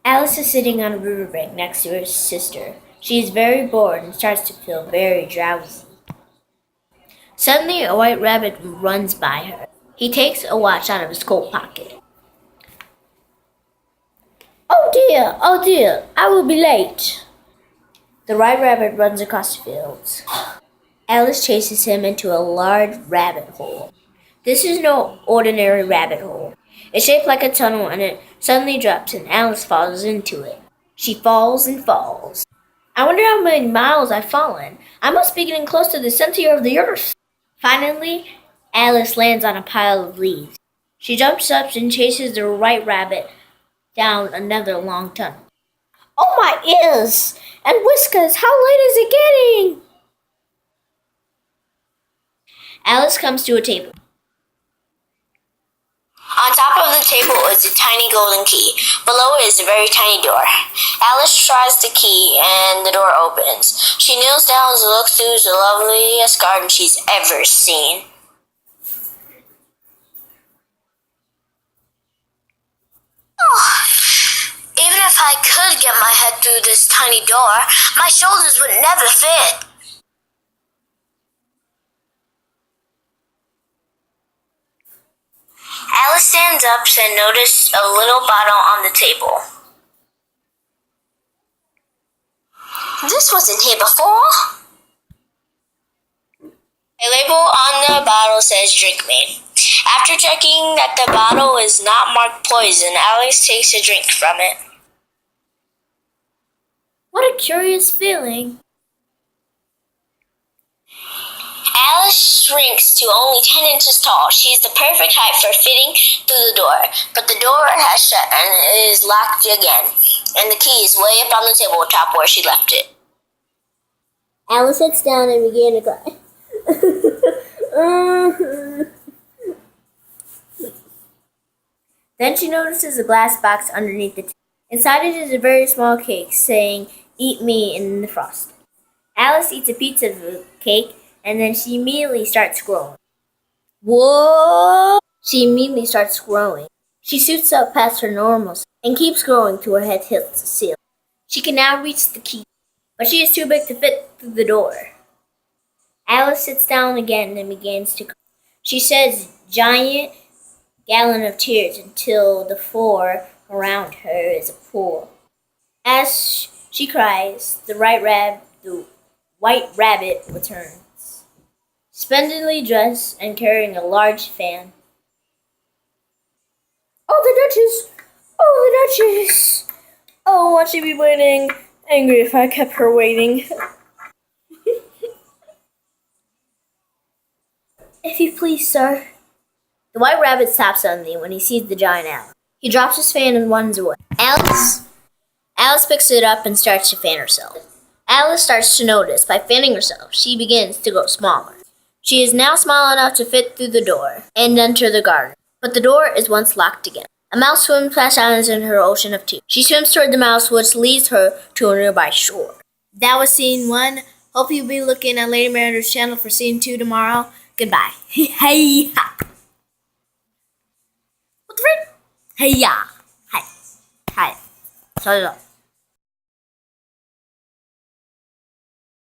Alice is sitting on a riverbank next to her sister. She is very bored and starts to feel very drowsy. Suddenly, a white rabbit runs by her. He takes a watch out of his coat pocket. Oh dear, I will be late. The white rabbit runs across the fields. Alice chases him into a large rabbit hole. This is no ordinary rabbit hole. It's shaped like a tunnel and it suddenly drops and Alice falls into it. She falls and falls. I wonder how many miles I've fallen. I must be getting close to the center of the earth. Finally, Alice lands on a pile of leaves. She jumps up and chases the white rabbit down another long tunnel. Oh my ears and whiskers, how late is it getting? Alice comes to a table. On top of the table is a tiny golden key. Below it is a very tiny door. Alice tries the key and the door opens. She kneels down to look through the loveliest garden she's ever seen. Oh, even if I could get my head through this tiny door, my shoulders would never fit. Alice stands up and notices a little bottle on the table. This wasn't here before. A label on the bottle says drink me. After checking that the bottle is not marked poison, Alice takes a drink from it. What a curious feeling. Alice shrinks to only 10 inches tall. She is the perfect height for fitting through the door. But the door has shut and it is locked again. And the key is way up on the tabletop where she left it. Alice sits down and began to cry. Then she notices a glass box underneath the table. Inside it is a very small cake saying, "Eat me" in the frosting. Alice eats a piece of the cake and then she immediately starts growing. Whoa! She immediately starts growing. She shoots up past her normal size and keeps growing till her head hits the ceiling. She can now reach the key, but she is too big to fit through the door. Alice sits down again and begins to cry. She sheds a giant gallon of tears until the floor around her is a pool. As she cries, the white rabbit returns, splendidly dressed and carrying a large fan. Oh, the Duchess! Oh, the Duchess! Oh, won't she be waiting? Angry if I kept her waiting. If you please, sir. The white rabbit stops suddenly when he sees the giant Alice. He drops his fan and runs away. Alice picks it up and starts to fan herself. Alice starts to notice by fanning herself, she begins to grow smaller. She is now small enough to fit through the door and enter the garden. But the door is once locked again. A mouse swims past Alice in her ocean of tears. She swims toward the mouse, which leads her to a nearby shore. That was scene 1. Hope you'll be looking at Lady Meritor's channel for scene 2 tomorrow. Goodbye. Hey ha. What the frick? Hey ya. Hi. Hi. Sorry.